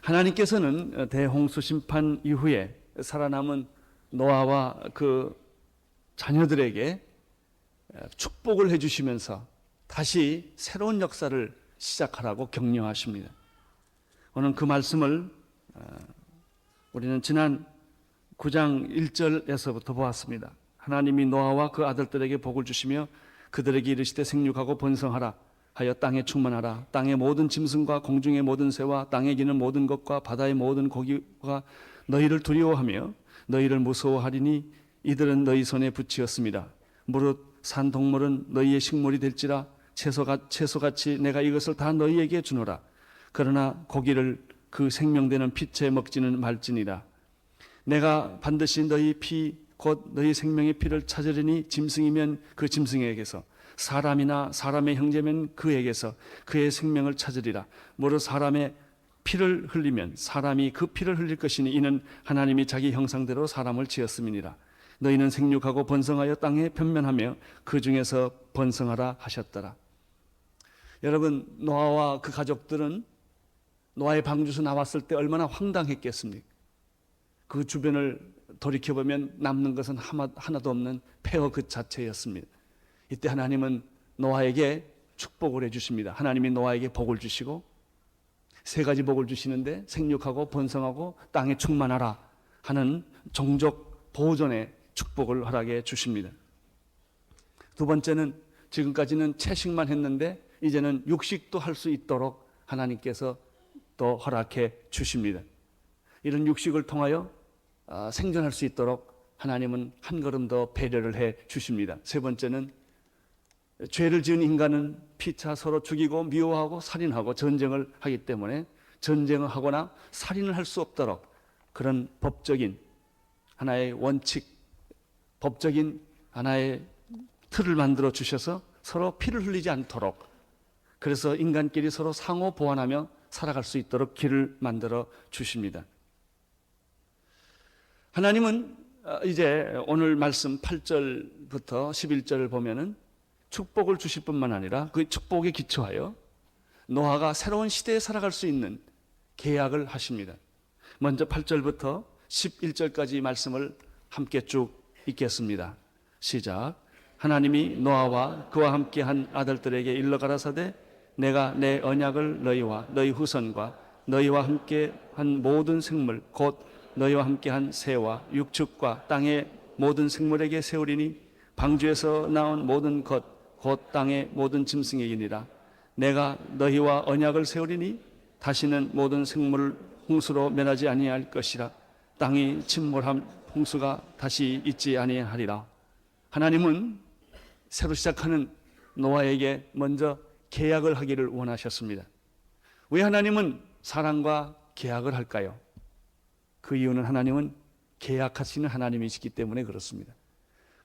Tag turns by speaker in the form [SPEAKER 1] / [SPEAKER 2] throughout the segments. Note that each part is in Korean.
[SPEAKER 1] 하나님께서는 대홍수 심판 이후에 살아남은 노아와 그 자녀들에게 축복을 해주시면서 다시 새로운 역사를 시작하라고 격려하십니다. 오늘 그 말씀을 우리는 지난 9장 1절에서부터 보았습니다. 하나님이 노아와 그 아들들에게 복을 주시며 그들에게 이르시되 생육하고 번성하라 하여 땅에 충만하라. 땅의 모든 짐승과 공중의 모든 새와 땅에 기는 모든 것과 바다의 모든 고기가 너희를 두려워하며 너희를 무서워하리니 이들은 너희 손에 붙이었습니다. 무릇 산 동물은 너희의 식물이 될지라 채소같이 내가 이것을 다 너희에게 주노라. 그러나 고기를 그 생명되는 피채 먹지는 말지니라. 내가 반드시 너희 피 곧 너희 생명의 피를 찾으리니 짐승이면 그 짐승에게서 사람이나 사람의 형제면 그에게서 그의 생명을 찾으리라. 무릇 사람의 피를 흘리면 사람이 그 피를 흘릴 것이니 이는 하나님이 자기 형상대로 사람을 지었음이니라. 너희는 생육하고 번성하여 땅에 변면하며 그 중에서 번성하라 하셨더라. 여러분, 노아와 그 가족들은 노아의 방주에서 나왔을 때 얼마나 황당했겠습니까? 그 주변을 돌이켜보면 남는 것은 하나도 없는 폐허 그 자체였습니다. 이때 하나님은 노아에게 축복을 해주십니다. 하나님이 노아에게 복을 주시고 세 가지 복을 주시는데 생육하고 번성하고 땅에 충만하라 하는 종족 보존의 축복을 허락해 주십니다. 두 번째는 지금까지는 채식만 했는데 이제는 육식도 할 수 있도록 하나님께서 또 허락해 주십니다. 이런 육식을 통하여 생존할 수 있도록 하나님은 한 걸음 더 배려를 해 주십니다. 세 번째는 죄를 지은 인간은 피차 서로 죽이고 미워하고 살인하고 전쟁을 하기 때문에 전쟁을 하거나 살인을 할 수 없도록 그런 법적인 하나의 원칙, 법적인 하나의 틀을 만들어 주셔서 서로 피를 흘리지 않도록, 그래서 인간끼리 서로 상호 보완하며 살아갈 수 있도록 길을 만들어 주십니다. 하나님은 이제 오늘 말씀 8절부터 11절을 보면은 축복을 주실 뿐만 아니라 그 축복에 기초하여 노아가 새로운 시대에 살아갈 수 있는 계약을 하십니다. 먼저 8절부터 11절까지 말씀을 함께 쭉 읽겠습니다. 시작. 하나님이 노아와 그와 함께 한 아들들에게 일러 가라사대 내가 내 언약을 너희와 너희 후손과 너희와 함께 한 모든 생물 곧 너희와 함께한 새와 육축과 땅의 모든 생물에게 세우리니 방주에서 나온 모든 것 곧 땅의 모든 짐승에게니라. 내가 너희와 언약을 세우리니 다시는 모든 생물을 홍수로 면하지 아니할 것이라. 땅이 침몰함 홍수가 다시 있지 아니하리라. 하나님은 새로 시작하는 노아에게 먼저 계약을 하기를 원하셨습니다. 왜 하나님은 사람과 계약을 할까요? 그 이유는 하나님은 계약하시는 하나님이시기 때문에 그렇습니다.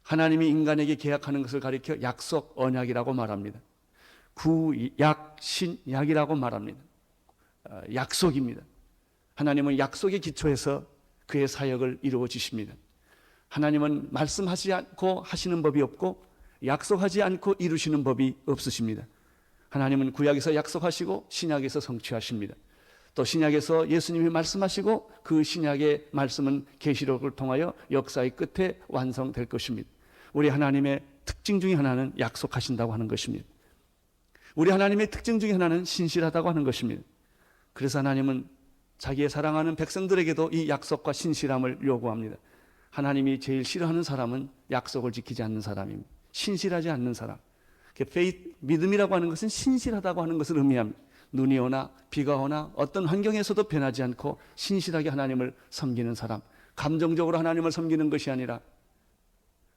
[SPEAKER 1] 하나님이 인간에게 계약하는 것을 가리켜 약속, 언약이라고 말합니다. 구약, 신약이라고 말합니다. 약속입니다. 하나님은 약속에 기초해서 그의 사역을 이루어 주십니다. 하나님은 말씀하지 않고 하시는 법이 없고 약속하지 않고 이루시는 법이 없으십니다. 하나님은 구약에서 약속하시고 신약에서 성취하십니다. 또 신약에서 예수님이 말씀하시고 그 신약의 말씀은 계시록을 통하여 역사의 끝에 완성될 것입니다. 우리 하나님의 특징 중에 하나는 약속하신다고 하는 것입니다. 우리 하나님의 특징 중에 하나는 신실하다고 하는 것입니다. 그래서 하나님은 자기의 사랑하는 백성들에게도 이 약속과 신실함을 요구합니다. 하나님이 제일 싫어하는 사람은 약속을 지키지 않는 사람입니다. 신실하지 않는 사람. faith, 믿음이라고 하는 것은 신실하다고 하는 것을 의미합니다. 눈이 오나 비가 오나 어떤 환경에서도 변하지 않고 신실하게 하나님을 섬기는 사람, 감정적으로 하나님을 섬기는 것이 아니라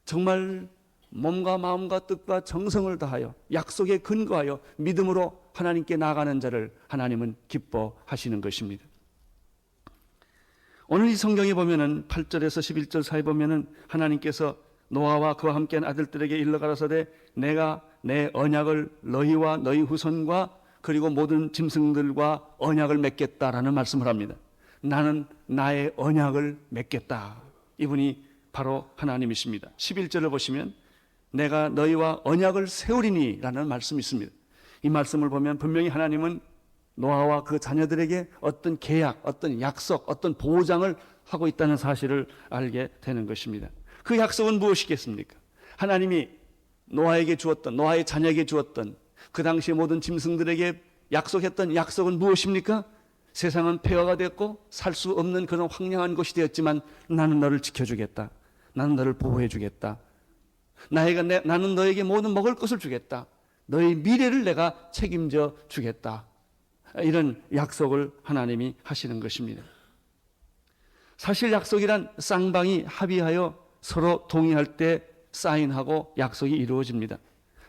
[SPEAKER 1] 정말 몸과 마음과 뜻과 정성을 다하여 약속에 근거하여 믿음으로 하나님께 나아가는 자를 하나님은 기뻐하시는 것입니다. 오늘 이 성경에 보면은 8절에서 11절 사이 보면은 하나님께서 노아와 그와 함께한 아들들에게 일러 가라사대 내가 내 언약을 너희와 너희 후손과 그리고 모든 짐승들과 언약을 맺겠다라는 말씀을 합니다. 나는 나의 언약을 맺겠다. 이분이 바로 하나님이십니다. 11절을 보시면 내가 너희와 언약을 세우리니 라는 말씀이 있습니다. 이 말씀을 보면 분명히 하나님은 노아와 그 자녀들에게 어떤 계약, 어떤 약속, 어떤 보장을 하고 있다는 사실을 알게 되는 것입니다. 그 약속은 무엇이겠습니까? 하나님이 노아에게 주었던, 노아의 자녀에게 주었던, 그 당시 모든 짐승들에게 약속했던 약속은 무엇입니까? 세상은 폐허가 됐고 살 수 없는 그런 황량한 곳이 되었지만 나는 너를 지켜주겠다. 나는 너를 보호해주겠다. 나는 너에게 모든 먹을 것을 주겠다. 너의 미래를 내가 책임져 주겠다. 이런 약속을 하나님이 하시는 것입니다. 사실 약속이란 쌍방이 합의하여 서로 동의할 때 사인하고 약속이 이루어집니다.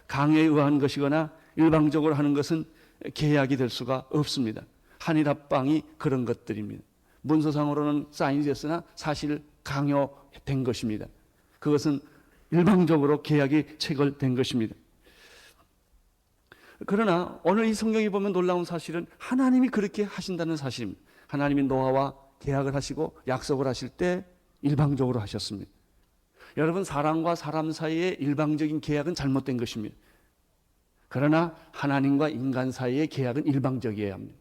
[SPEAKER 1] 강요에 의한 것이거나 일방적으로 하는 것은 계약이 될 수가 없습니다. 한일 합방이 그런 것들입니다. 문서상으로는 사인이 됐으나 사실 강요된 것입니다. 그것은 일방적으로 계약이 체결된 것입니다. 그러나 오늘 이 성경에 보면 놀라운 사실은 하나님이 그렇게 하신다는 사실입니다. 하나님이 노아와 계약을 하시고 약속을 하실 때 일방적으로 하셨습니다. 여러분, 사람과 사람 사이의 일방적인 계약은 잘못된 것입니다. 그러나 하나님과 인간 사이의 계약은 일방적이어야 합니다.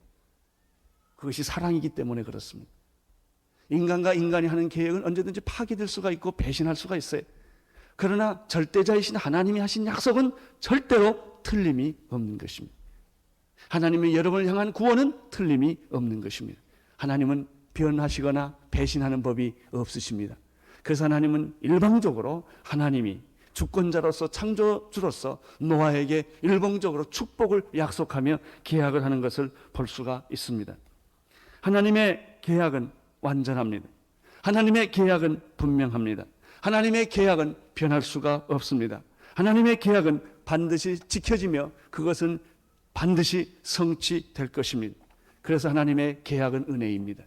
[SPEAKER 1] 그것이 사랑이기 때문에 그렇습니다. 인간과 인간이 하는 계약은 언제든지 파기될 수가 있고 배신할 수가 있어요. 그러나 절대자이신 하나님이 하신 약속은 절대로 틀림이 없는 것입니다. 하나님의 여러분을 향한 구원은 틀림이 없는 것입니다. 하나님은 변하시거나 배신하는 법이 없으십니다. 그래서 하나님은 일방적으로 하나님이 주권자로서 창조주로서 노아에게 일방적으로 축복을 약속하며 계약을 하는 것을 볼 수가 있습니다. 하나님의 계약은 완전합니다. 하나님의 계약은 분명합니다. 하나님의 계약은 변할 수가 없습니다. 하나님의 계약은 반드시 지켜지며 그것은 반드시 성취될 것입니다. 그래서 하나님의 계약은 은혜입니다.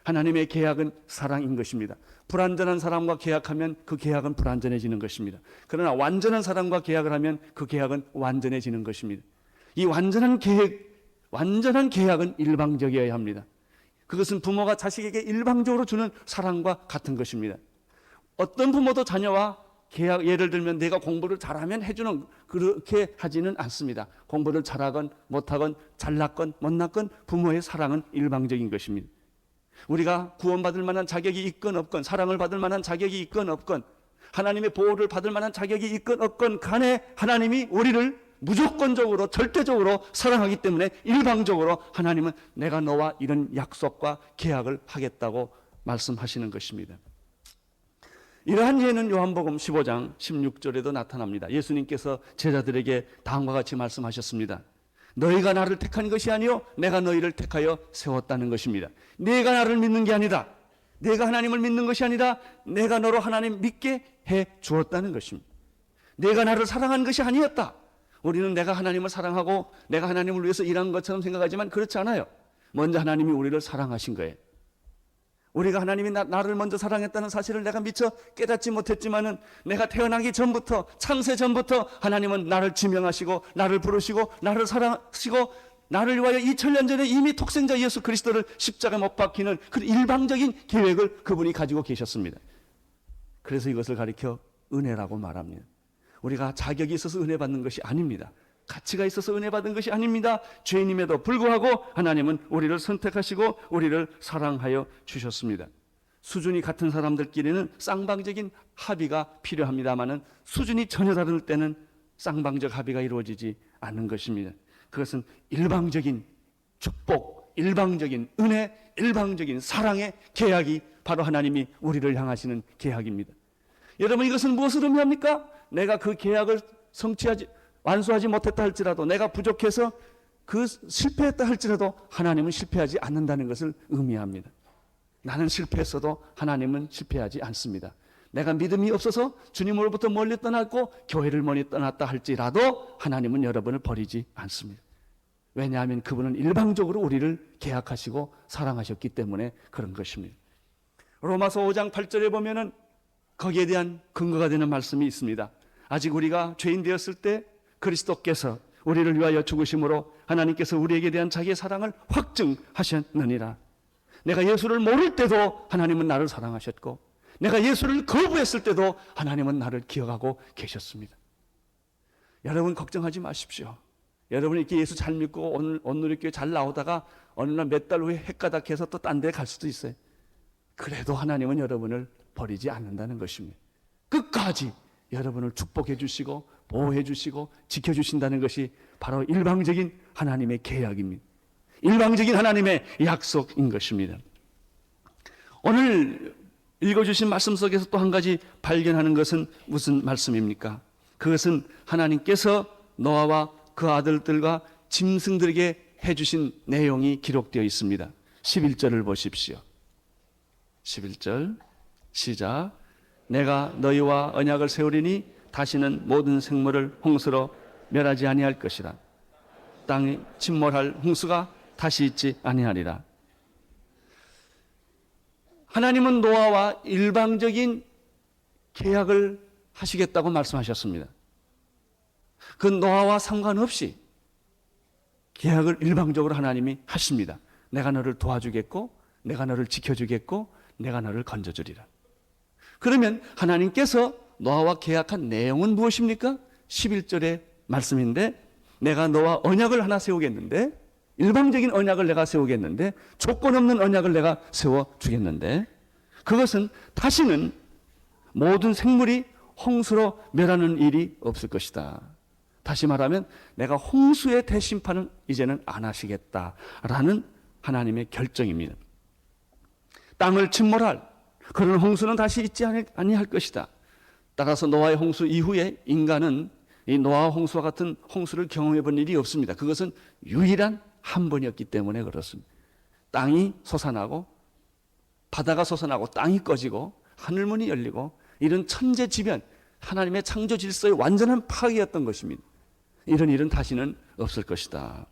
[SPEAKER 1] 하나님의 계약은 사랑인 것입니다. 불완전한 사람과 계약하면 그 계약은 불완전해지는 것입니다. 그러나 완전한 사람과 계약을 하면 그 계약은 완전해지는 것입니다. 이 완전한 계약은 일방적이어야 합니다. 그것은 부모가 자식에게 일방적으로 주는 사랑과 같은 것입니다. 어떤 부모도 자녀와 계약, 예를 들면 내가 공부를 잘하면 해주는, 그렇게 하지는 않습니다. 공부를 잘하건 못하건 잘났건 못났건 부모의 사랑은 일방적인 것입니다. 우리가 구원받을 만한 자격이 있건 없건, 사랑을 받을 만한 자격이 있건 없건, 하나님의 보호를 받을 만한 자격이 있건 없건 간에 하나님이 우리를 무조건적으로 절대적으로 사랑하기 때문에 일방적으로 하나님은 내가 너와 이런 약속과 계약을 하겠다고 말씀하시는 것입니다. 이러한 예는 요한복음 15장 16절에도 나타납니다. 예수님께서 제자들에게 다음과 같이 말씀하셨습니다. 너희가 나를 택한 것이 아니요 내가 너희를 택하여 세웠다는 것입니다. 네가 나를 믿는 게 아니라, 내가 하나님을 믿는 것이 아니라 내가 너로 하나님 믿게 해 주었다는 것입니다. 내가 나를 사랑한 것이 아니었다. 우리는 내가 하나님을 사랑하고 내가 하나님을 위해서 일한 것처럼 생각하지만 그렇지 않아요. 먼저 하나님이 우리를 사랑하신 거예요. 우리가 하나님이 나를 먼저 사랑했다는 사실을 내가 미처 깨닫지 못했지만은 내가 태어나기 전부터, 창세 전부터 하나님은 나를 지명하시고 나를 부르시고 나를 사랑하시고 나를 위하여 2000년 전에 이미 독생자 예수 그리스도를 십자가에 못 박히는 그 일방적인 계획을 그분이 가지고 계셨습니다. 그래서 이것을 가리켜 은혜라고 말합니다. 우리가 자격이 있어서 은혜 받는 것이 아닙니다. 가치가 있어서 은혜 받은 것이 아닙니다. 죄인임에도 불구하고 하나님은 우리를 선택하시고 우리를 사랑하여 주셨습니다. 수준이 같은 사람들끼리는 쌍방적인 합의가 필요합니다마는 수준이 전혀 다를 때는 쌍방적 합의가 이루어지지 않는 것입니다. 그것은 일방적인 축복, 일방적인 은혜, 일방적인 사랑의 계약이 바로 하나님이 우리를 향하시는 계약입니다. 여러분, 이것은 무엇을 의미합니까? 내가 그 계약을 완수하지 못했다 할지라도, 내가 부족해서 실패했다 할지라도 하나님은 실패하지 않는다는 것을 의미합니다. 나는 실패했어도 하나님은 실패하지 않습니다. 내가 믿음이 없어서 주님으로부터 멀리 떠났고 교회를 멀리 떠났다 할지라도 하나님은 여러분을 버리지 않습니다. 왜냐하면 그분은 일방적으로 우리를 계약하시고 사랑하셨기 때문에 그런 것입니다. 로마서 5장 8절에 보면은 거기에 대한 근거가 되는 말씀이 있습니다. 아직 우리가 죄인 되었을 때 그리스도께서 우리를 위하여 죽으심으로 하나님께서 우리에게 대한 자기의 사랑을 확증하셨느니라. 내가 예수를 모를 때도 하나님은 나를 사랑하셨고, 내가 예수를 거부했을 때도 하나님은 나를 기억하고 계셨습니다. 여러분, 걱정하지 마십시오. 여러분이 이렇게 예수 잘 믿고 온누리교회 잘 나오다가 어느 날 몇 달 후에 헷가닥해서 또 딴 데 갈 수도 있어요. 그래도 하나님은 여러분을 버리지 않는다는 것입니다. 끝까지 여러분을 축복해 주시고 보호해 주시고 지켜 주신다는 것이 바로 일방적인 하나님의 계약입니다. 일방적인 하나님의 약속인 것입니다. 오늘 읽어주신 말씀 속에서 또 한 가지 발견하는 것은 무슨 말씀입니까? 그것은 하나님께서 노아와 그 아들들과 짐승들에게 해주신 내용이 기록되어 있습니다. 11절을 보십시오. 11절 시작. 내가 너희와 언약을 세우리니 다시는 모든 생물을 홍수로 멸하지 아니할 것이라. 땅이 침몰할 홍수가 다시 있지 아니하리라. 하나님은 노아와 일방적인 계약을 하시겠다고 말씀하셨습니다. 그 노아와 상관없이 계약을 일방적으로 하나님이 하십니다. 내가 너를 도와주겠고 내가 너를 지켜주겠고 내가 너를 건져주리라. 그러면 하나님께서 노아와 계약한 내용은 무엇입니까? 11절의 말씀인데 내가 너와 언약을 하나 세우겠는데 일방적인 언약을 내가 세우겠는데 조건 없는 언약을 내가 세워주겠는데 그것은 다시는 모든 생물이 홍수로 멸하는 일이 없을 것이다. 다시 말하면 내가 홍수의 대심판은 이제는 안 하시겠다라는 하나님의 결정입니다. 땅을 침몰할 그런 홍수는 다시 있지 아니할 것이다. 따라서 노아의 홍수 이후에 인간은 이 노아 홍수와 같은 홍수를 경험해 본 일이 없습니다. 그것은 유일한 한 번이었기 때문에 그렇습니다. 땅이 솟아나고 바다가 솟아나고 땅이 꺼지고 하늘문이 열리고 이런 천재지변 하나님의 창조 질서의 완전한 파괴였던 것입니다. 이런 일은 다시는 없을 것이다.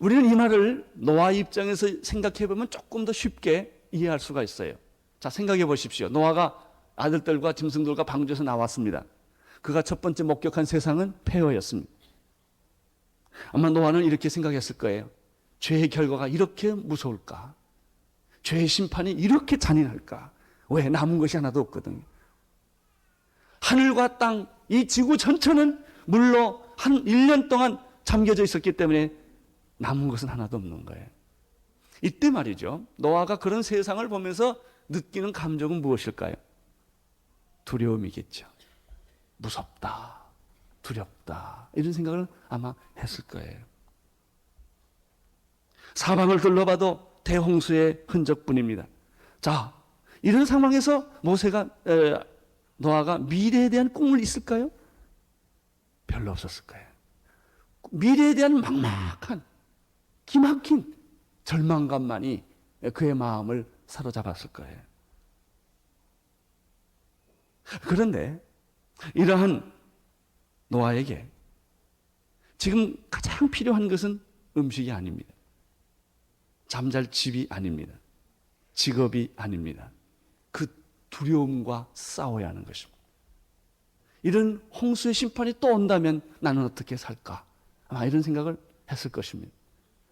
[SPEAKER 1] 우리는 이 말을 노아 입장에서 생각해 보면 조금 더 쉽게 이해할 수가 있어요. 자, 생각해 보십시오. 노아가 아들들과 짐승들과 방주에서 나왔습니다. 그가 첫 번째 목격한 세상은 폐허였습니다. 아마 노아는 이렇게 생각했을 거예요. 죄의 결과가 이렇게 무서울까? 죄의 심판이 이렇게 잔인할까? 왜? 남은 것이 하나도 없거든요. 하늘과 땅, 이 지구 전체는 물로 한 1년 동안 잠겨져 있었기 때문에 남은 것은 하나도 없는 거예요. 이때 말이죠. 노아가 그런 세상을 보면서 느끼는 감정은 무엇일까요? 두려움이겠죠. 무섭다, 두렵다 이런 생각을 아마 했을 거예요. 사방을 둘러봐도 대홍수의 흔적뿐입니다. 자, 이런 상황에서 노아가 미래에 대한 꿈을 있을까요? 별로 없었을 거예요. 미래에 대한 막막한 기막힌 절망감만이 그의 마음을 사로잡았을 거예요. 그런데 이러한 노아에게 지금 가장 필요한 것은 음식이 아닙니다. 잠잘 집이 아닙니다. 직업이 아닙니다. 그 두려움과 싸워야 하는 것입니다. 이런 홍수의 심판이 또 온다면 나는 어떻게 살까? 아마 이런 생각을 했을 것입니다.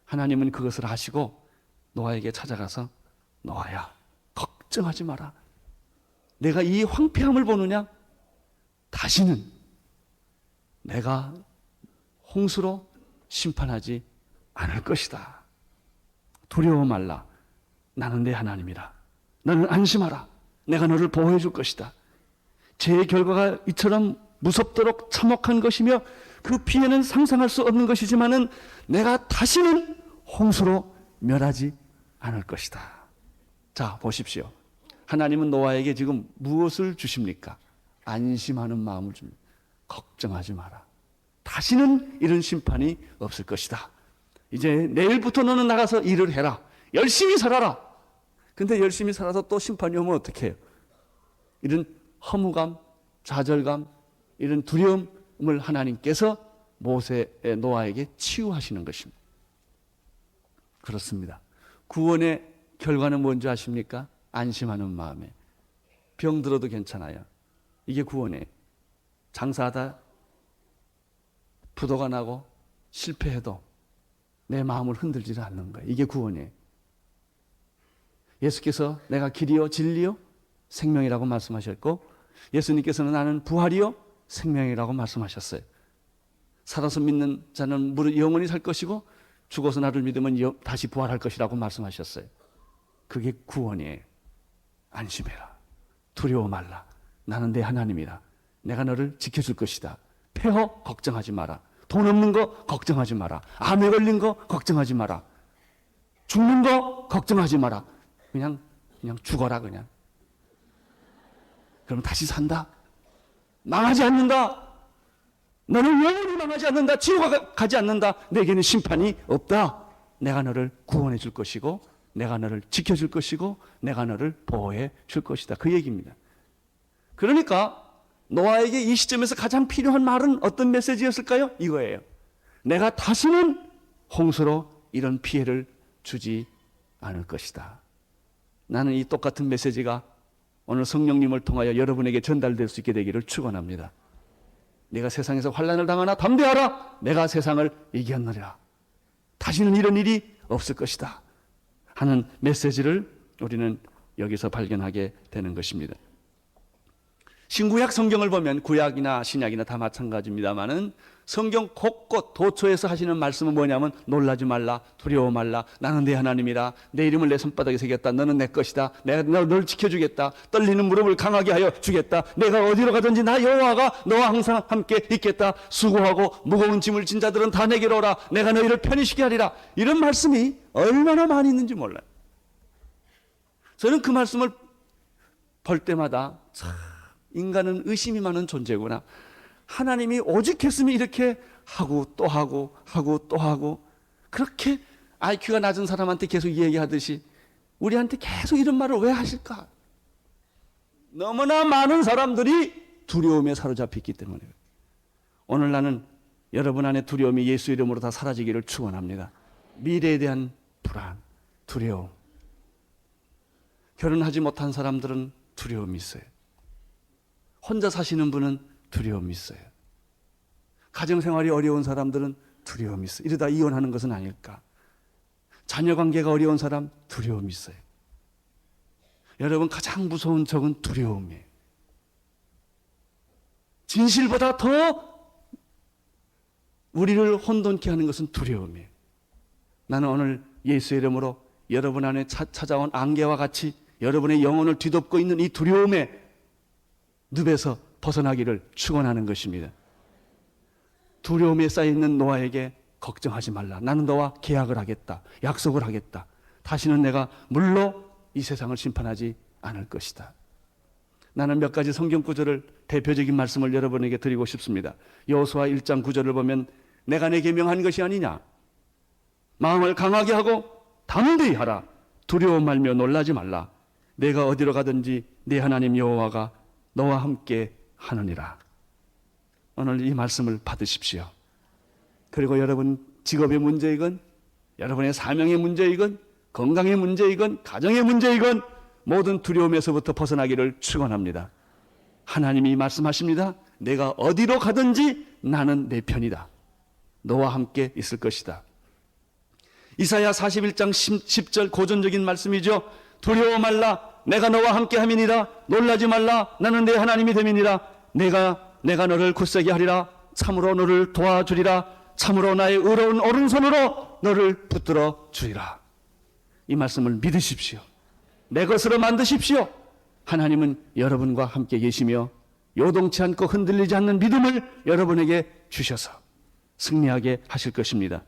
[SPEAKER 1] 하나님은 그것을 아시고 노아에게 찾아가서 노아야, 걱정하지 마라. 내가 이 황폐함을 보느냐? 다시는 내가 홍수로 심판하지 않을 것이다. 두려워 말라. 나는 내 하나님이라. 너는 안심하라. 내가 너를 보호해 줄 것이다. 죄의 결과가 이처럼 무섭도록 참혹한 것이며 그 피해는 상상할 수 없는 것이지만은 내가 다시는 홍수로 멸하지 않을 것이다. 자, 보십시오. 하나님은 노아에게 지금 무엇을 주십니까? 안심하는 마음을 줍니다. 걱정하지 마라. 다시는 이런 심판이 없을 것이다. 이제 내일부터 너는 나가서 일을 해라. 열심히 살아라. 근데 열심히 살아서 또 심판이 오면 어떻게 해요? 이런 허무감, 좌절감, 이런 두려움을 하나님께서 노아에게 치유하시는 것입니다. 그렇습니다. 구원의 결과는 뭔지 아십니까? 안심하는 마음에. 병 들어도 괜찮아요. 이게 구원이에요. 장사하다 부도가 나고 실패해도 내 마음을 흔들지 않는 거예요. 이게 구원이에요. 예수께서 내가 길이요 진리요 생명이라고 말씀하셨고 예수님께서는 나는 부활이요 생명이라고 말씀하셨어요. 살아서 믿는 자는 영원히 살 것이고 죽어서 나를 믿으면 다시 부활할 것이라고 말씀하셨어요. 그게 구원이에요. 안심해라. 두려워 말라. 나는 내 하나님이라. 내가 너를 지켜줄 것이다. 폐허 걱정하지 마라. 돈 없는 거 걱정하지 마라. 암에 걸린 거 걱정하지 마라. 죽는 거 걱정하지 마라. 그냥 죽어라 그냥. 그럼 다시 산다. 망하지 않는다. 너는 영원히 망하지 않는다. 지옥 가지 않는다. 내게는 심판이 없다. 내가 너를 구원해 줄 것이고 내가 너를 지켜줄 것이고 내가 너를 보호해 줄 것이다. 그 얘기입니다. 그러니까 노아에게 이 시점에서 가장 필요한 말은 어떤 메시지였을까요? 이거예요. 내가 다시는 홍수로 이런 피해를 주지 않을 것이다. 나는 이 똑같은 메시지가 오늘 성령님을 통하여 여러분에게 전달될 수 있게 되기를 축원합니다. 네가 세상에서 환난을 당하나 담대하라. 내가 세상을 이겼느니라. 다시는 이런 일이 없을 것이다 하는 메시지를 우리는 여기서 발견하게 되는 것입니다. 신구약 성경을 보면 구약이나 신약이나 다 마찬가지입니다만은 성경 곳곳 도처에서 하시는 말씀은 뭐냐면 놀라지 말라, 두려워 말라, 나는 내 하나님이라, 내 이름을 내 손바닥에 새겼다, 너는 내 것이다, 내가 널 지켜주겠다, 떨리는 무릎을 강하게 하여 주겠다, 내가 어디로 가든지 나 여호와가 너와 항상 함께 있겠다, 수고하고 무거운 짐을 진 자들은 다 내게로 오라, 내가 너희를 편히 쉬게 하리라. 이런 말씀이 얼마나 많이 있는지 몰라요. 저는 그 말씀을 볼 때마다 참 인간은 의심이 많은 존재구나. 하나님이 오직 했으면 이렇게 하고 또 하고 또 하고 그렇게 IQ가 낮은 사람한테 계속 이야기하듯이 우리한테 계속 이런 말을 왜 하실까? 너무나 많은 사람들이 두려움에 사로잡혀 있기 때문에. 오늘 나는 여러분 안에 두려움이 예수 이름으로 다 사라지기를 축원합니다. 미래에 대한 불안, 두려움. 결혼하지 못한 사람들은 두려움이 있어요. 혼자 사시는 분은 두려움이 있어요. 가정생활이 어려운 사람들은 두려움이 있어요. 이러다 이혼하는 것은 아닐까. 자녀관계가 어려운 사람 두려움이 있어요. 여러분 가장 무서운 적은 두려움이에요. 진실보다 더 우리를 혼돈케 하는 것은 두려움이에요. 나는 오늘 예수의 이름으로 여러분 안에 찾아온 안개와 같이 여러분의 영혼을 뒤덮고 있는 이 두려움의 늪에서 벗어나기를 축원하는 것입니다. 두려움에 쌓여있는 노아에게 걱정하지 말라. 나는 너와 계약을 하겠다. 약속을 하겠다. 다시는 내가 물로 이 세상을 심판하지 않을 것이다. 나는 몇 가지 성경 구절을 대표적인 말씀을 여러분에게 드리고 싶습니다. 여호수아 1장 9절을 보면 내가 내게 명한 것이 아니냐. 마음을 강하게 하고 담대히 하라. 두려워 말며 놀라지 말라. 내가 어디로 가든지 네 하나님 여호와가 너와 함께 하느니라. 오늘 이 말씀을 받으십시오. 그리고 여러분 직업의 문제이건 여러분의 사명의 문제이건 건강의 문제이건 가정의 문제이건 모든 두려움에서부터 벗어나기를 축원합니다. 하나님이 말씀하십니다. 내가 어디로 가든지 나는 내 편이다. 너와 함께 있을 것이다. 이사야 41장 10절 고전적인 말씀이죠. 두려워 말라. 내가 너와 함께 함이니라. 놀라지 말라. 나는 내 하나님이 됨이니라. 내가 너를 굳세게 하리라. 참으로 너를 도와주리라. 참으로 나의 의로운 오른손으로 너를 붙들어 주리라. 이 말씀을 믿으십시오. 내 것으로 만드십시오. 하나님은 여러분과 함께 계시며 요동치 않고 흔들리지 않는 믿음을 여러분에게 주셔서 승리하게 하실 것입니다.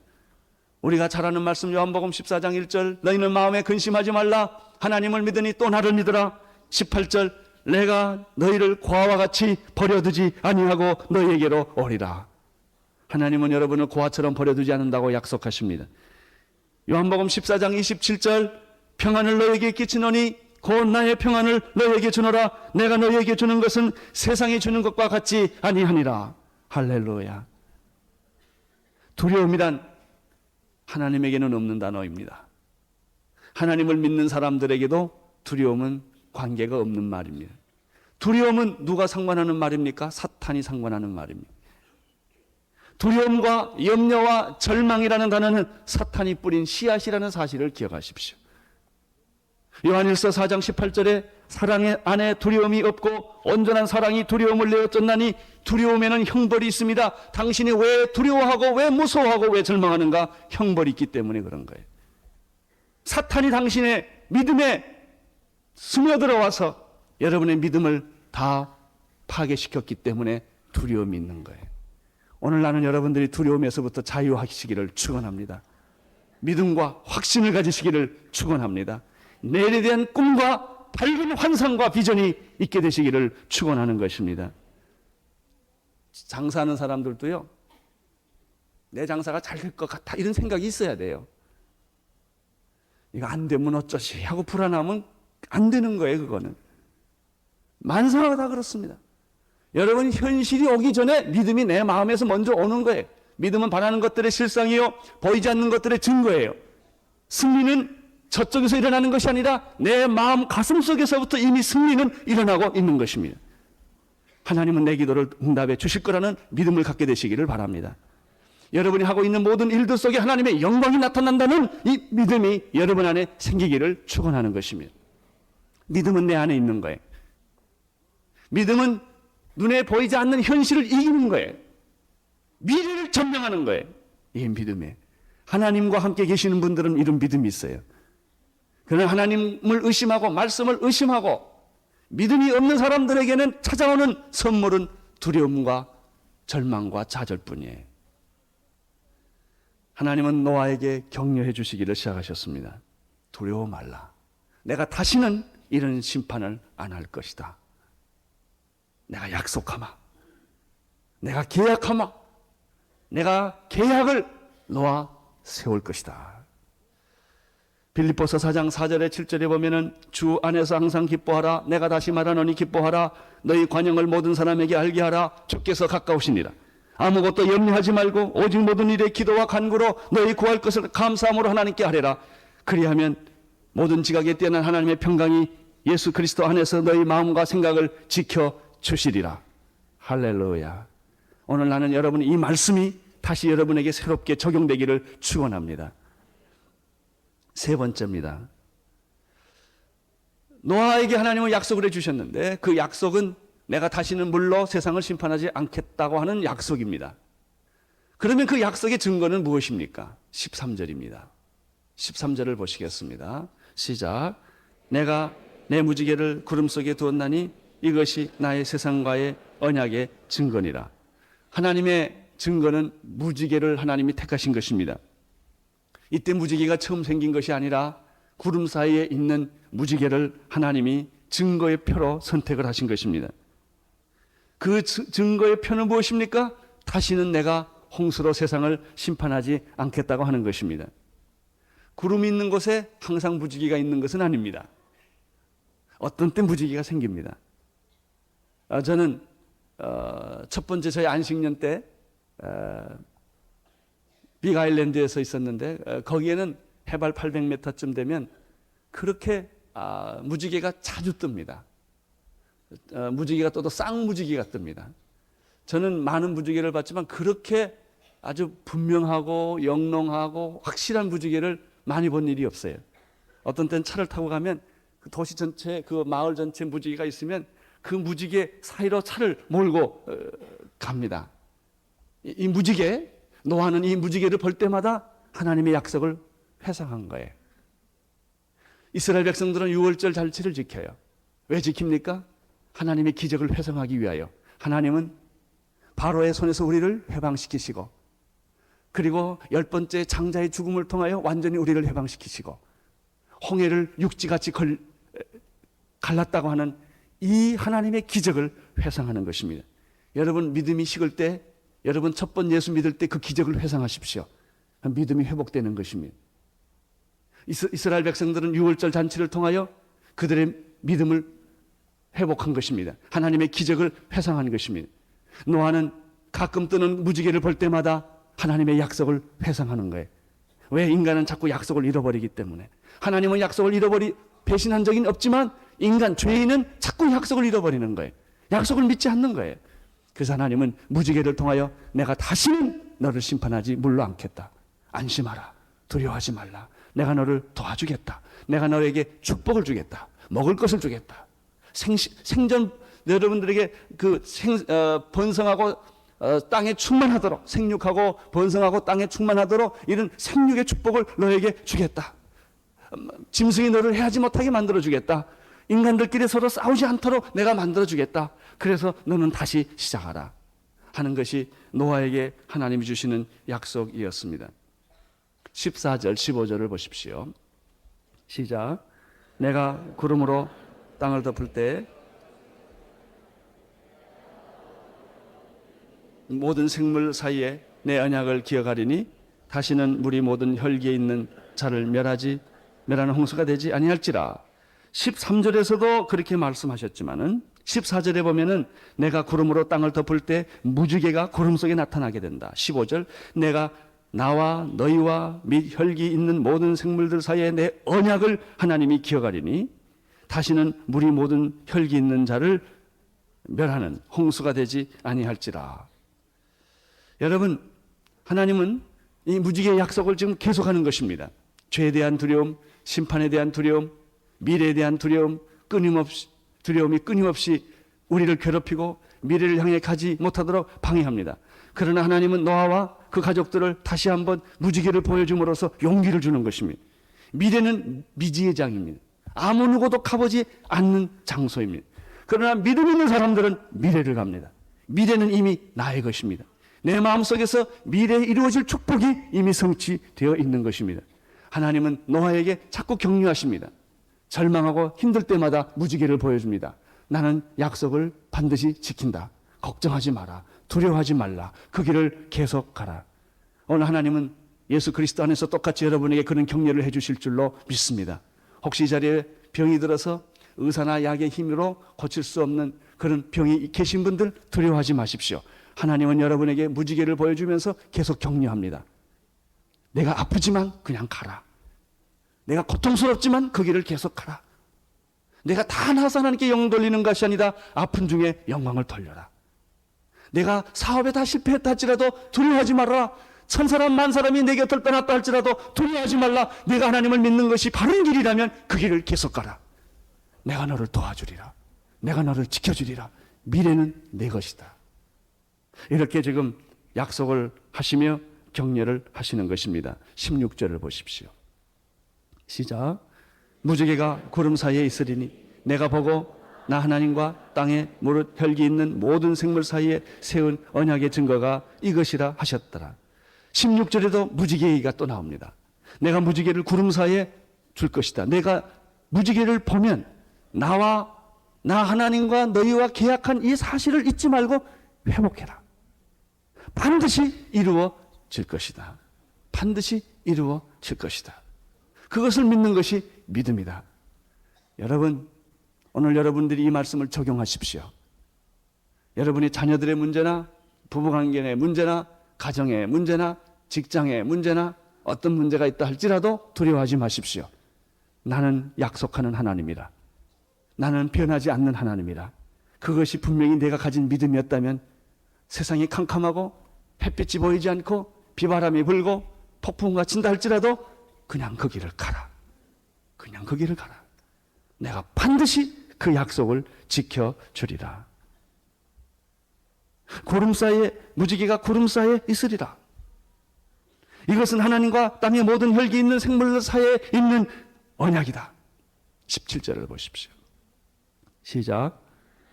[SPEAKER 1] 우리가 잘 아는 말씀 요한복음 14장 1절 너희는 마음에 근심하지 말라. 하나님을 믿으니 또 나를 믿으라. 18절 내가 너희를 고아와 같이 버려두지 아니하고 너희에게로 오리라. 하나님은 여러분을 고아처럼 버려두지 않는다고 약속하십니다. 요한복음 14장 27절 평안을 너희에게 끼치노니 곧 나의 평안을 너희에게 주노라. 내가 너희에게 주는 것은 세상이 주는 것과 같지 아니하니라. 할렐루야. 두려움이란 하나님에게는 없는 단어입니다. 하나님을 믿는 사람들에게도 두려움은 관계가 없는 말입니다. 두려움은 누가 상관하는 말입니까? 사탄이 상관하는 말입니다. 두려움과 염려와 절망이라는 단어는 사탄이 뿌린 씨앗이라는 사실을 기억하십시오. 요한일서 4장 18절에 사랑 안에 두려움이 없고 온전한 사랑이 두려움을 내어 쫓나니 두려움에는 형벌이 있습니다. 당신이 왜 두려워하고 왜 무서워하고 왜 절망하는가? 형벌이 있기 때문에 그런 거예요. 사탄이 당신의 믿음에 스며들어와서 여러분의 믿음을 다 파괴시켰기 때문에 두려움이 있는 거예요. 오늘 나는 여러분들이 두려움에서부터 자유하시기를 축원합니다. 믿음과 확신을 가지시기를 축원합니다. 내일에 대한 꿈과 밝은 환상과 비전이 있게 되시기를 축원하는 것입니다. 장사하는 사람들도요, 내 장사가 잘 될 것 같아 이런 생각이 있어야 돼요. 이거 안 되면 어쩌지 하고 불안하면 안 되는 거예요. 그거는 만사가 다 그렇습니다. 여러분, 현실이 오기 전에 믿음이 내 마음에서 먼저 오는 거예요. 믿음은 바라는 것들의 실상이요 보이지 않는 것들의 증거예요. 승리는 저쪽에서 일어나는 것이 아니라 내 마음 가슴 속에서부터 이미 승리는 일어나고 있는 것입니다. 하나님은 내 기도를 응답해 주실 거라는 믿음을 갖게 되시기를 바랍니다. 여러분이 하고 있는 모든 일들 속에 하나님의 영광이 나타난다는 이 믿음이 여러분 안에 생기기를 축원하는 것입니다. 믿음은 내 안에 있는 거예요. 믿음은 눈에 보이지 않는 현실을 이기는 거예요. 미래를 전망하는 거예요. 이 믿음에 하나님과 함께 계시는 분들은 이런 믿음이 있어요. 그러나 하나님을 의심하고 말씀을 의심하고 믿음이 없는 사람들에게는 찾아오는 선물은 두려움과 절망과 좌절뿐이에요. 하나님은 노아에게 격려해 주시기를 시작하셨습니다. 두려워 말라. 내가 다시는 이런 심판을 안 할 것이다. 내가 약속하마. 내가 계약하마. 내가 계약을 너와 세울 것이다. 빌립보서 4장 4절에 7절에 보면은 주 안에서 항상 기뻐하라. 내가 다시 말하노니 기뻐하라. 너희 관용을 모든 사람에게 알게 하라. 주께서 가까우시니라. 아무것도 염려하지 말고 오직 모든 일에 기도와 간구로 너희 구할 것을 감사함으로 하나님께 하래라. 그리하면 모든 지각에 뛰어난 하나님의 평강이 예수 그리스도 안에서 너희 마음과 생각을 지켜 주시리라. 할렐루야. 오늘 나는 여러분이 이 말씀이 다시 여러분에게 새롭게 적용되기를 축원합니다. 세 번째입니다. 노아에게 하나님은 약속을 해주셨는데 그 약속은 내가 다시는 물로 세상을 심판하지 않겠다고 하는 약속입니다. 그러면 그 약속의 증거는 무엇입니까? 13절입니다. 13절을 보시겠습니다. 시작. 내가 내 무지개를 구름 속에 두었나니 이것이 나의 세상과의 언약의 증거니라. 하나님의 증거는 무지개를 하나님이 택하신 것입니다. 이때 무지개가 처음 생긴 것이 아니라 구름 사이에 있는 무지개를 하나님이 증거의 표로 선택을 하신 것입니다. 그 증거의 표는 무엇입니까? 다시는 내가 홍수로 세상을 심판하지 않겠다고 하는 것입니다. 구름이 있는 곳에 항상 무지개가 있는 것은 아닙니다. 어떤 때 무지개가 생깁니다. 저는 첫 번째 저희 안식년 때 빅아일랜드에서 있었는데 거기에는 해발 800m쯤 되면 그렇게 무지개가 자주 뜹니다. 무지개가 떠도 쌍무지개가 뜹니다. 저는 많은 무지개를 봤지만 그렇게 아주 분명하고 영롱하고 확실한 무지개를 많이 본 일이 없어요. 어떤 때는 차를 타고 가면 그 도시 전체, 그 마을 전체 무지개가 있으면 그 무지개 사이로 차를 몰고 갑니다. 이 무지개, 노아는 이 무지개를 볼 때마다 하나님의 약속을 회상한 거예요. 이스라엘 백성들은 유월절 잔치를 지켜요. 왜 지킵니까? 하나님의 기적을 회상하기 위하여. 하나님은 바로의 손에서 우리를 해방시키시고 그리고 10번째 장자의 죽음을 통하여 완전히 우리를 해방시키시고 홍해를 육지같이 갈랐다고 하는 이 하나님의 기적을 회상하는 것입니다. 여러분 믿음이 식을 때, 여러분 첫 번 예수 믿을 때 그 기적을 회상하십시오. 믿음이 회복되는 것입니다. 이스라엘 백성들은 유월절 잔치를 통하여 그들의 믿음을 회복한 것입니다. 하나님의 기적을 회상한 것입니다. 노아는 가끔 뜨는 무지개를 볼 때마다 하나님의 약속을 회상하는 거예요. 왜? 인간은 자꾸 약속을 잃어버리기 때문에. 하나님은 약속을 배신한 적은 없지만 인간, 죄인은 자꾸 약속을 잃어버리는 거예요. 약속을 믿지 않는 거예요. 그래서 하나님은 무지개를 통하여 내가 다시는 너를 심판하지 물로 않겠다. 안심하라. 두려워하지 말라. 내가 너를 도와주겠다. 내가 너에게 축복을 주겠다. 먹을 것을 주겠다. 생전 여러분들에게 번성하고 땅에 충만하도록, 생육하고 번성하고 땅에 충만하도록 이런 생육의 축복을 너에게 주겠다. 짐승이 너를 해하지 못하게 만들어 주겠다. 인간들끼리 서로 싸우지 않도록 내가 만들어 주겠다. 그래서 너는 다시 시작하라 하는 것이 노아에게 하나님이 주시는 약속이었습니다. 14절 15절을 보십시오. 시작. 내가 구름으로 땅을 덮을 때 모든 생물 사이에 내 언약을 기억하리니 다시는 물이 모든 혈기에 있는 자를 멸하는 홍수가 되지 아니할지라. 13절에서도 그렇게 말씀하셨지만은 14절에 보면은 내가 구름으로 땅을 덮을 때 무지개가 구름 속에 나타나게 된다. 15절 내가 나와 너희와 및 혈기 있는 모든 생물들 사이에 내 언약을 하나님이 기억하리니 다시는 물이 모든 혈기 있는 자를 멸하는 홍수가 되지 아니할지라. 여러분, 하나님은 이 무지개의 약속을 지금 계속하는 것입니다. 죄에 대한 두려움, 심판에 대한 두려움, 미래에 대한 두려움이 끊임없이 우리를 괴롭히고 미래를 향해 가지 못하도록 방해합니다. 그러나 하나님은 노아와 그 가족들을 다시 한번 무지개를 보여줌으로써 용기를 주는 것입니다. 미래는 미지의 장입니다. 아무 누구도 가보지 않는 장소입니다. 그러나 믿음 있는 사람들은 미래를 갑니다. 미래는 이미 나의 것입니다. 내 마음속에서 미래에 이루어질 축복이 이미 성취되어 있는 것입니다. 하나님은 노아에게 자꾸 격려하십니다. 절망하고 힘들 때마다 무지개를 보여줍니다. 나는 약속을 반드시 지킨다. 걱정하지 마라. 두려워하지 말라. 그 길을 계속 가라. 오늘 하나님은 예수 그리스도 안에서 똑같이 여러분에게 그런 격려를 해주실 줄로 믿습니다. 혹시 이 자리에 병이 들어서 의사나 약의 힘으로 고칠 수 없는 그런 병이 계신 분들 두려워하지 마십시오. 하나님은 여러분에게 무지개를 보여주면서 계속 격려합니다. 내가 아프지만 그냥 가라. 내가 고통스럽지만 그 길을 계속 가라. 내가 다 나서 하나님께 영광 돌리는 것이 아니다. 아픈 중에 영광을 돌려라. 내가 사업에 다 실패했다 할지라도 두려워하지 말아라. 천사람 만사람이 내 곁을 떠났다 할지라도 두려워하지 말라. 내가 하나님을 믿는 것이 바른 길이라면 그 길을 계속 가라. 내가 너를 도와주리라. 내가 너를 지켜주리라. 미래는 내 것이다. 이렇게 지금 약속을 하시며 격려를 하시는 것입니다. 16절을 보십시오. 시작. 무지개가 구름 사이에 있으리니 내가 보고 나 하나님과 땅에 무릇 혈기 있는 모든 생물 사이에 세운 언약의 증거가 이것이라 하셨더라. 16절에도 무지개 얘기가 또 나옵니다. 내가 무지개를 구름 사이에 줄 것이다. 내가 무지개를 보면 나 하나님과 너희와 계약한 이 사실을 잊지 말고 회복해라. 반드시 이루어질 것이다. 반드시 이루어질 것이다. 그것을 믿는 것이 믿음이다. 여러분, 오늘 여러분들이 이 말씀을 적용하십시오. 여러분이 자녀들의 문제나 부부관계의 문제나 가정의 문제나 직장의 문제나 어떤 문제가 있다 할지라도 두려워하지 마십시오. 나는 약속하는 하나님이라. 나는 변하지 않는 하나님이라. 그것이 분명히 내가 가진 믿음이었다면 세상이 캄캄하고 햇빛이 보이지 않고 비바람이 불고 폭풍과 친다 할지라도 그냥 그 길을 가라. 그냥 그 길을 가라. 내가 반드시 그 약속을 지켜주리라. 구름 사이에 무지개가 구름 사이에 있으리라. 이것은 하나님과 땅의 모든 혈기 있는 생물들 사이에 있는 언약이다. 17절을 보십시오. 시작.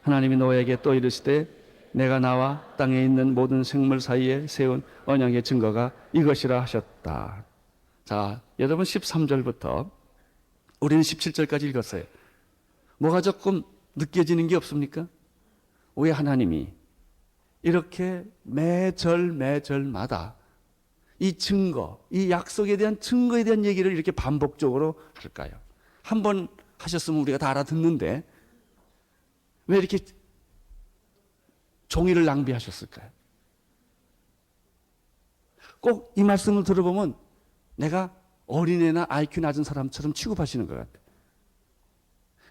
[SPEAKER 1] 하나님이 노아에게 또 이르시되 내가 나와 땅에 있는 모든 생물 사이에 세운 언약의 증거가 이것이라 하셨다. 자, 여러분 13절부터 우리는 17절까지 읽었어요. 뭐가 조금 느껴지는 게 없습니까? 왜 하나님이 이렇게 매절마다 이 증거, 이 약속에 대한 증거에 대한 얘기를 이렇게 반복적으로 할까요? 한 번 하셨으면 우리가 다 알아듣는데 왜 이렇게 종이를 낭비하셨을까요? 꼭 이 말씀을 들어보면 내가 어린애나 IQ 낮은 사람처럼 취급하시는 것 같아요.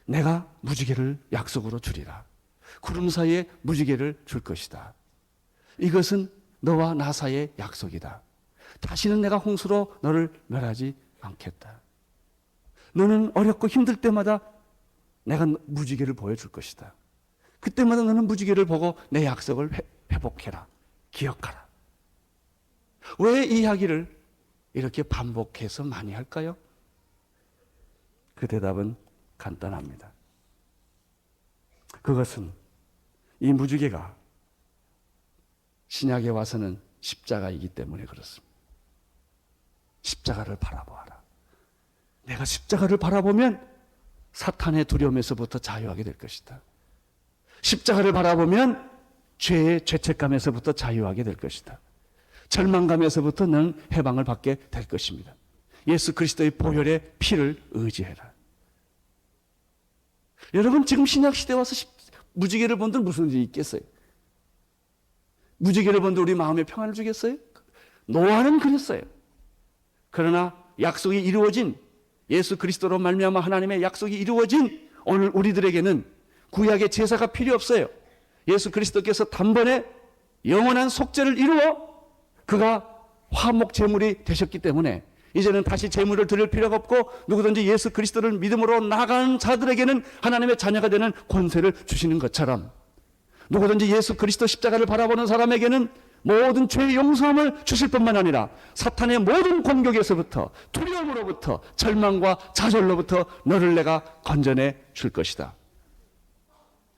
[SPEAKER 1] 내가 무지개를 약속으로 주리라. 구름 사이에 무지개를 줄 것이다. 이것은 너와 나 사이의 약속이다. 다시는 내가 홍수로 너를 멸하지 않겠다. 너는 어렵고 힘들 때마다 내가 무지개를 보여줄 것이다. 그때마다 너는 무지개를 보고 내 약속을 회복해라. 기억하라. 왜 이 이야기를 이렇게 반복해서 많이 할까요? 그 대답은 간단합니다. 그것은 이 무지개가 신약에 와서는 십자가이기 때문에 그렇습니다. 십자가를 바라보아라. 내가 십자가를 바라보면 사탄의 두려움에서부터 자유하게 될 것이다. 십자가를 바라보면 죄의 죄책감에서부터 자유하게 될 것이다. 절망감에서부터 너는 해방을 받게 될 것입니다. 예수 그리스도의 보혈의 피를 의지해라. 여러분, 지금 신약 시대에 와서 무지개를 본들 무슨 일이 있겠어요? 무지개를 본들 우리 마음에 평안을 주겠어요? 노아는 그랬어요. 그러나 약속이 이루어진, 예수 그리스도로 말미암아 하나님의 약속이 이루어진 오늘 우리들에게는 구약의 제사가 필요 없어요. 예수 그리스도께서 단번에 영원한 속죄를 이루어 그가 화목 제물이 되셨기 때문에 이제는 다시 제물을 드릴 필요가 없고, 누구든지 예수 그리스도를 믿음으로 나아가는 자들에게는 하나님의 자녀가 되는 권세를 주시는 것처럼, 누구든지 예수 그리스도 십자가를 바라보는 사람에게는 모든 죄의 용서함을 주실 뿐만 아니라 사탄의 모든 공격에서부터, 두려움으로부터, 절망과 좌절로부터 너를 내가 건져내 줄 것이다.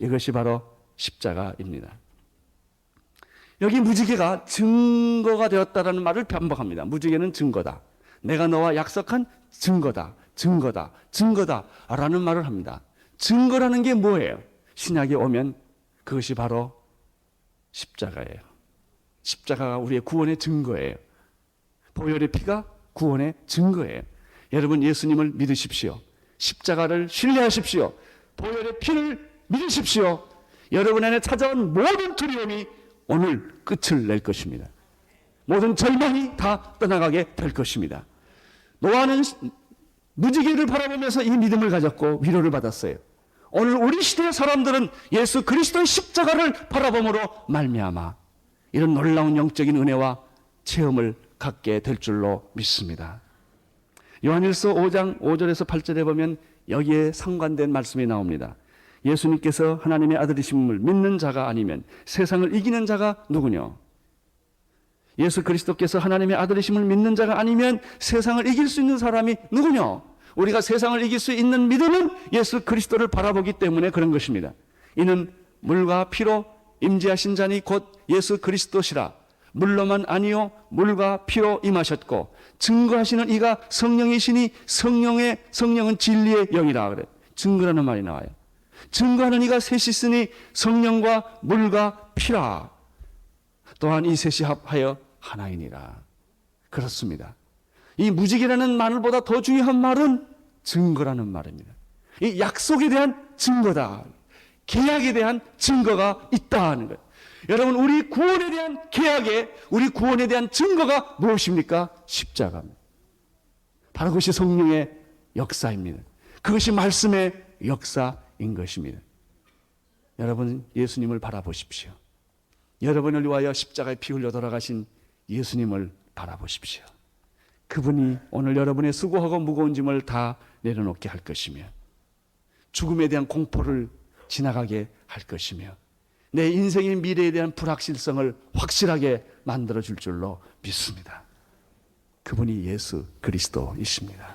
[SPEAKER 1] 이것이 바로 십자가입니다. 여기 무지개가 증거가 되었다라는 말을 반복합니다. 무지개는 증거다. 내가 너와 약속한 증거다. 증거다. 증거다. 라는 말을 합니다. 증거라는 게 뭐예요? 신약에 오면 그것이 바로 십자가예요. 십자가가 우리의 구원의 증거예요. 보혈의 피가 구원의 증거예요. 여러분, 예수님을 믿으십시오. 십자가를 신뢰하십시오. 보혈의 피를 믿으십시오. 여러분 안에 찾아온 모든 두려움이 오늘 끝을 낼 것입니다. 모든 절망이 다 떠나가게 될 것입니다. 노아는 무지개를 바라보면서 이 믿음을 가졌고 위로를 받았어요. 오늘 우리 시대의 사람들은 예수 그리스도의 십자가를 바라봄으로 말미암아 이런 놀라운 영적인 은혜와 체험을 갖게 될 줄로 믿습니다. 요한일서 5장 5절에서 8절에 보면 여기에 상관된 말씀이 나옵니다. 예수님께서 하나님의 아들이심을 믿는 자가 아니면 세상을 이기는 자가 누구냐? 예수 그리스도께서 하나님의 아들이심을 믿는 자가 아니면 세상을 이길 수 있는 사람이 누구냐? 우리가 세상을 이길 수 있는 믿음은 예수 그리스도를 바라보기 때문에 그런 것입니다. 이는 물과 피로 임재하신 자니 곧 예수 그리스도시라. 물로만 아니요 물과 피로 임하셨고 증거하시는 이가 성령이시니 성령은 진리의 영이라 그래. 증거라는 말이 나와요. 증거하는 이가 셋이 있으니 성령과 물과 피라. 또한 이 셋이 합하여 하나이니라. 그렇습니다. 이 무지개라는 말보다 더 중요한 말은 증거라는 말입니다. 이 약속에 대한 증거다. 계약에 대한 증거가 있다 하는 거예요. 여러분, 우리 구원에 대한 계약에, 우리 구원에 대한 증거가 무엇입니까? 십자가입니다. 바로 그것이 성령의 역사입니다. 그것이 말씀의 역사인 것입니다. 여러분, 예수님을 바라보십시오. 여러분을 위하여 십자가에 피 흘려 돌아가신 예수님을 바라보십시오. 그분이 오늘 여러분의 수고하고 무거운 짐을 다 내려놓게 할 것이며, 죽음에 대한 공포를 지나가게 할 것이며, 내 인생의 미래에 대한 불확실성을 확실하게 만들어 줄 줄로 믿습니다. 그분이 예수 그리스도이십니다.